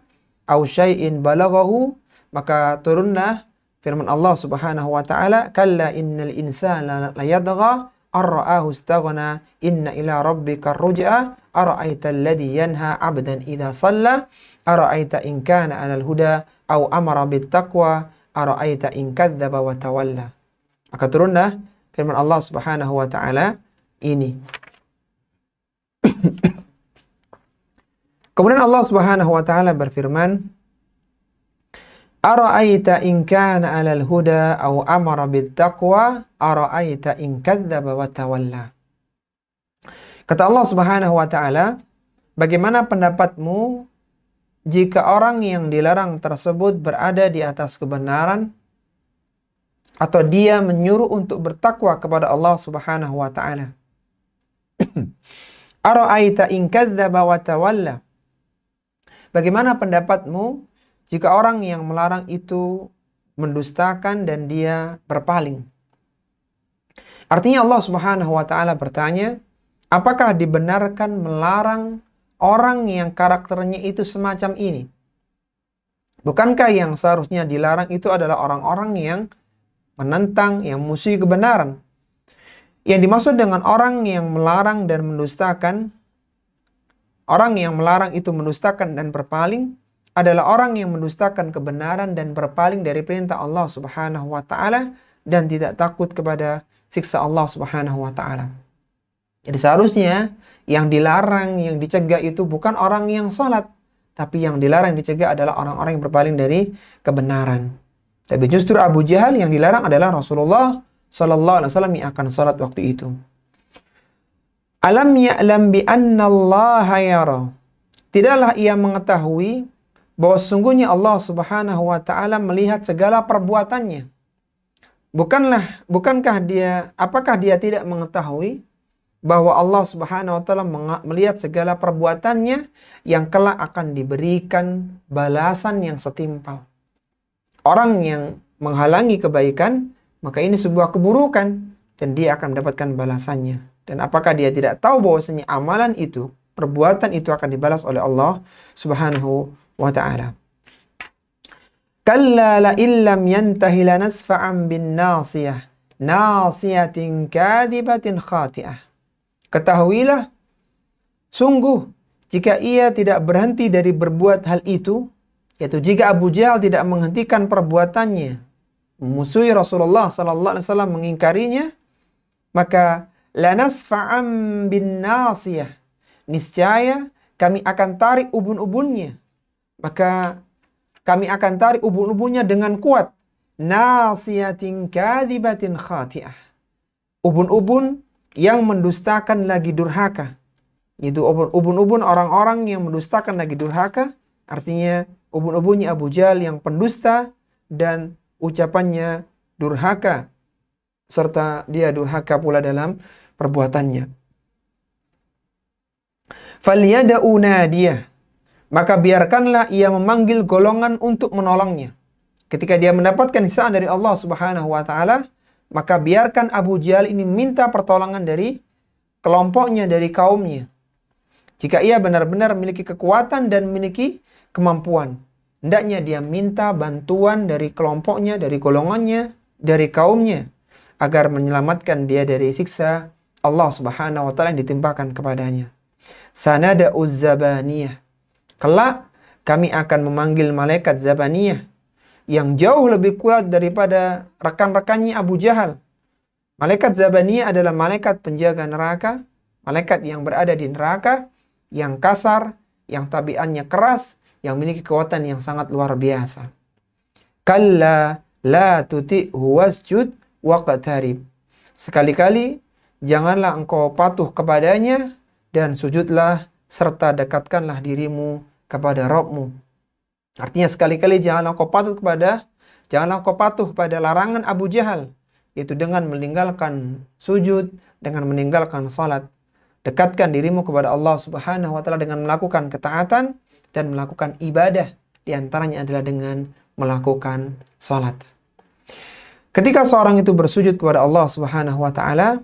aw syai'in balaghahu. Maka turunlah firman Allah Subhanahu wa taala, kalla innal insana la yadgha ar-ra'ahu istaghna inna ila rabbika ar-ruj'a ara'aita alladhi yanha 'abdan idza shalla ara'aita in kana 'alal huda aw amara bit taqwa ara'aita in kadzdzaba wa tawalla. Maka turunlah firman Allah Subhanahu wa taala ini. Kemudian Allah Subhanahu wa taala berfirman, ara'aita in kana 'alal huda aw amara bit taqwa ara'aita in kadzdzaba wa tawalla. Kata Allah Subhanahu wa taala, bagaimana pendapatmu jika orang yang dilarang tersebut berada di atas kebenaran atau dia menyuruh untuk bertakwa kepada Allah Subhanahu wa taala? Ara'aita in kadzdzaba wa tawalla. Bagaimana pendapatmu jika orang yang melarang itu mendustakan dan dia berpaling? Artinya Allah Subhanahu wa taala bertanya, apakah dibenarkan melarang orang yang karakternya itu semacam ini? Bukankah yang seharusnya dilarang itu adalah orang-orang yang menentang, yang musuhi kebenaran? Yang dimaksud dengan orang yang melarang dan mendustakan, orang yang melarang itu mendustakan dan berpaling, adalah orang yang mendustakan kebenaran dan berpaling dari perintah Allah Subhanahu wa taala dan tidak takut kepada siksa Allah Subhanahu wa taala. Jadi seharusnya yang dilarang, yang dicegah itu bukan orang yang sholat, tapi yang dilarang, dicegah adalah orang-orang yang berpaling dari kebenaran. Tapi justru Abu Jahal yang dilarang adalah Rasulullah sallallahu alaihi wasallam yang akan sholat waktu itu. Alam ya'lam bi anna Allah yara. Tidaklah ia mengetahui bahwa sesungguhnya Allah Subhanahu wa taala melihat segala perbuatannya. Apakah dia tidak mengetahui bahwa Allah Subhanahu wa taala melihat segala perbuatannya yang kelak akan diberikan balasan yang setimpal. Orang yang menghalangi kebaikan, maka ini sebuah keburukan dan dia akan mendapatkan balasannya. Dan apakah dia tidak tahu bahwasanya amalan itu, perbuatan itu akan dibalas oleh Allah Subhanahu wa taala. Kalla la illam yantahi lanasfa'an bin nasiyah, nasiyatin kadibatin khati'ah. Ketahuilah, sungguh jika ia tidak berhenti dari berbuat hal itu, yaitu jika Abu Jahal tidak menghentikan perbuatannya, memusuhi Rasulullah sallallahu alaihi wasallam, mengingkarinya, maka lanasfa'an bin nasiyah, niscaya kami akan tarik ubun-ubunnya. Maka kami akan tarik ubun-ubunnya dengan kuat. Nasiyatin kadibatin khati'ah. Ubun-ubun yang mendustakan lagi durhaka. Itu ubun-ubun orang-orang yang mendustakan lagi durhaka. Artinya ubun-ubunnya Abu Jahal yang pendusta dan ucapannya durhaka. Serta dia durhaka pula dalam perbuatannya. Falyada'u nadiyah. Maka biarkanlah ia memanggil golongan untuk menolongnya. Ketika dia mendapatkan hisaan dari Allah Subhanahu wa taala, maka biarkan Abu Jahal ini minta pertolongan dari kelompoknya, dari kaumnya. Jika ia benar-benar memiliki kekuatan dan memiliki kemampuan, hendaknya dia minta bantuan dari kelompoknya, dari golongannya, dari kaumnya, agar menyelamatkan dia dari siksa Allah Subhanahu wa taala yang ditimpakan kepadanya. Sanada'uz zabaniyah. Kelak kami akan memanggil malaikat Zabaniyah yang jauh lebih kuat daripada rekan-rekannya Abu Jahal. Malaikat Zabaniyah adalah malaikat penjaga neraka, malaikat yang berada di neraka, yang kasar, yang tabiatnya keras, yang memiliki kekuatan yang sangat luar biasa. Kalla la tuti'hu wasjud waqtarib. Sekali-kali janganlah engkau patuh kepadanya dan sujudlah serta dekatkanlah dirimu kepada Rabbmu. Artinya sekali-kali janganlah kau patuh pada larangan Abu Jahal, yaitu dengan meninggalkan sujud, dengan meninggalkan salat. Dekatkan dirimu kepada Allah Subhanahu wa taala dengan melakukan ketaatan dan melakukan ibadah, di antaranya adalah dengan melakukan salat. Ketika seorang itu bersujud kepada Allah Subhanahu wa taala,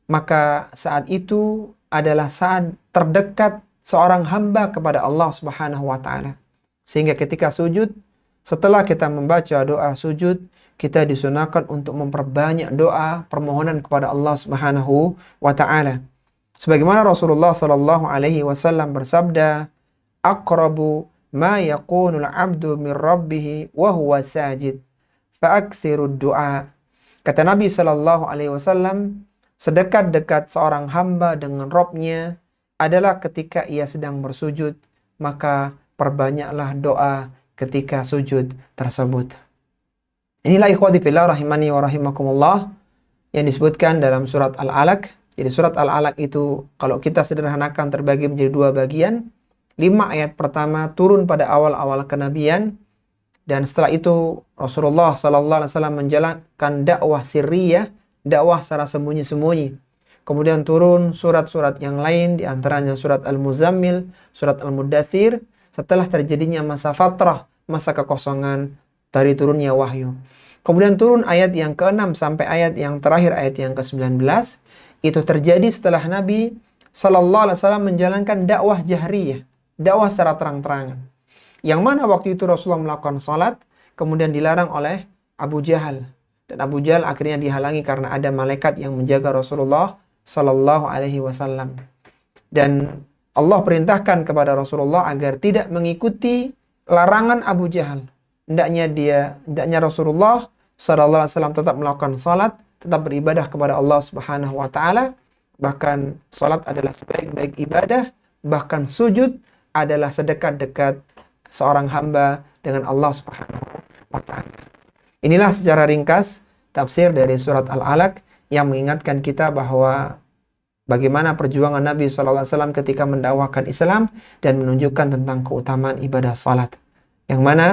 maka saat itu adalah saat terdekat seorang hamba kepada Allah Subhanahu wa taala. Sehingga ketika sujud, setelah kita membaca doa sujud, kita disunahkan untuk memperbanyak doa permohonan kepada Allah Subhanahu wa taala. Sebagaimana Rasulullah sallallahu alaihi wasallam bersabda, "Aqrabu ma yakunul 'abdu min rabbih wa huwa sajid, fa'aktsirud du'a." Kata Nabi sallallahu alaihi wasallam, sedekat-dekat seorang hamba dengan Rabb-nya adalah ketika ia sedang bersujud, maka perbanyaklah doa ketika sujud tersebut. Inilah ikhwati fillah rahimani wa rahimakumullah yang disebutkan dalam surat Al-Alaq. Jadi surat Al-Alaq itu kalau kita sederhanakan terbagi menjadi dua bagian. 5 ayat pertama turun pada awal-awal kenabian, dan setelah itu Rasulullah sallallahu alaihi wasallam menjalankan dakwah sirriyah, dakwah secara sembunyi-sembunyi. Kemudian turun surat-surat yang lain, di antaranya surat Al-Muzammil, surat Al-Muddathir, setelah terjadinya masa fatrah, masa kekosongan dari turunnya wahyu. Kemudian turun ayat yang ke-6 sampai ayat yang terakhir, ayat yang ke-19. Itu terjadi setelah Nabi sallallahu alaihi wasallam menjalankan dakwah jahriyah, dakwah secara terang-terangan. Yang mana waktu itu Rasulullah melakukan salat, kemudian dilarang oleh Abu Jahal. Dan Abu Jahal akhirnya dihalangi karena ada malaikat yang menjaga Rasulullah sallallahu alaihi wasallam. Dan Allah perintahkan kepada Rasulullah agar tidak mengikuti larangan Abu Jahal. Hendaknya Rasulullah sallallahu alaihi wasallam tetap melakukan salat, tetap beribadah kepada Allah Subhanahu wa taala. Bahkan salat adalah sebaik-baik ibadah, bahkan sujud adalah sedekat-dekat seorang hamba dengan Allah Subhanahu wa taala. Inilah secara ringkas tafsir dari surat Al-Alaq yang mengingatkan kita bahwa bagaimana perjuangan Nabi SAW ketika mendakwakan Islam dan menunjukkan tentang keutamaan ibadah salat. Yang mana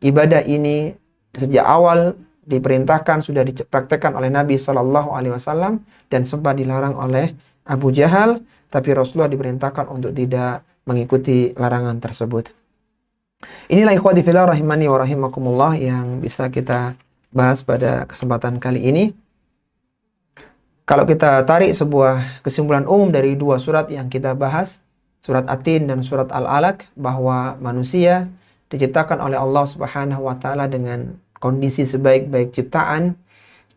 ibadah ini sejak awal diperintahkan, sudah dipraktekkan oleh Nabi SAW dan sempat dilarang oleh Abu Jahal, tapi Rasulullah diperintahkan untuk tidak mengikuti larangan tersebut. Inilah ikhwati fillah rahimani wa rahimakumullah yang bisa kita bahas pada kesempatan kali ini. Kalau kita tarik sebuah kesimpulan umum dari dua surat yang kita bahas, surat At-Tin dan surat Al-Alaq, bahwa manusia diciptakan oleh Allah Subhanahu wa taala dengan kondisi sebaik-baik ciptaan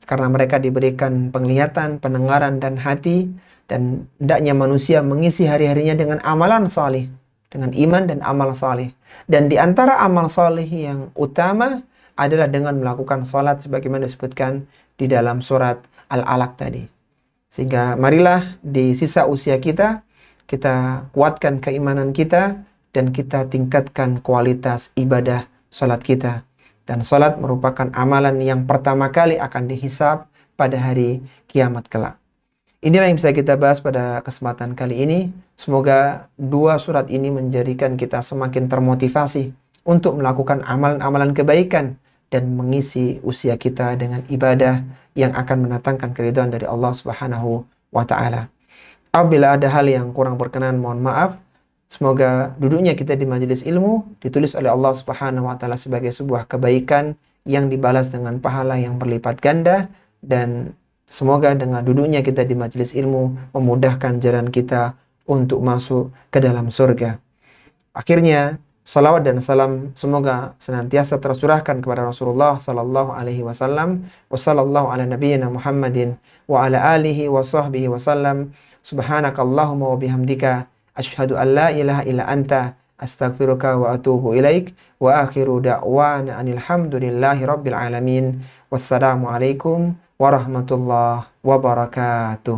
karena mereka diberikan penglihatan, pendengaran dan hati, dan hendaknya manusia mengisi hari-harinya dengan amalan salih, dengan iman dan amal salih. Dan di antara amal salih yang utama adalah dengan melakukan salat sebagaimana disebutkan di dalam surat Al-Alaq tadi. Sehingga marilah di sisa usia kita, kita kuatkan keimanan kita dan kita tingkatkan kualitas ibadah salat kita. Dan salat merupakan amalan yang pertama kali akan dihisab pada hari kiamat kelak. Inilah yang bisa kita bahas pada kesempatan kali ini. Semoga dua surat ini menjadikan kita semakin termotivasi untuk melakukan amalan-amalan kebaikan dan mengisi usia kita dengan ibadah yang akan mendatangkan keridhaan dari Allah Subhanahu wa taala. Apabila ada hal yang kurang berkenan, mohon maaf. Semoga duduknya kita di majelis ilmu ditulis oleh Allah Subhanahu wa taala sebagai sebuah kebaikan yang dibalas dengan pahala yang berlipat ganda, dan semoga dengan duduknya kita di majelis ilmu memudahkan jalan kita untuk masuk ke dalam surga. Akhirnya, salawat dan salam semoga senantiasa tercurahkan kepada Rasulullah sallallahu alaihi wasallam, wa sallallahu ala nabiyyina Muhammadin wa ala alihi wa sahbihi wasallam. Subhanakallahumma wa bihamdika asyhadu an la ilaha illa anta astaghfiruka wa atubu ilaik, wa akhiru da'wana anil hamdulillahi rabbil alamin. Wassalamu alaikum warahmatullahi wabarakatuh.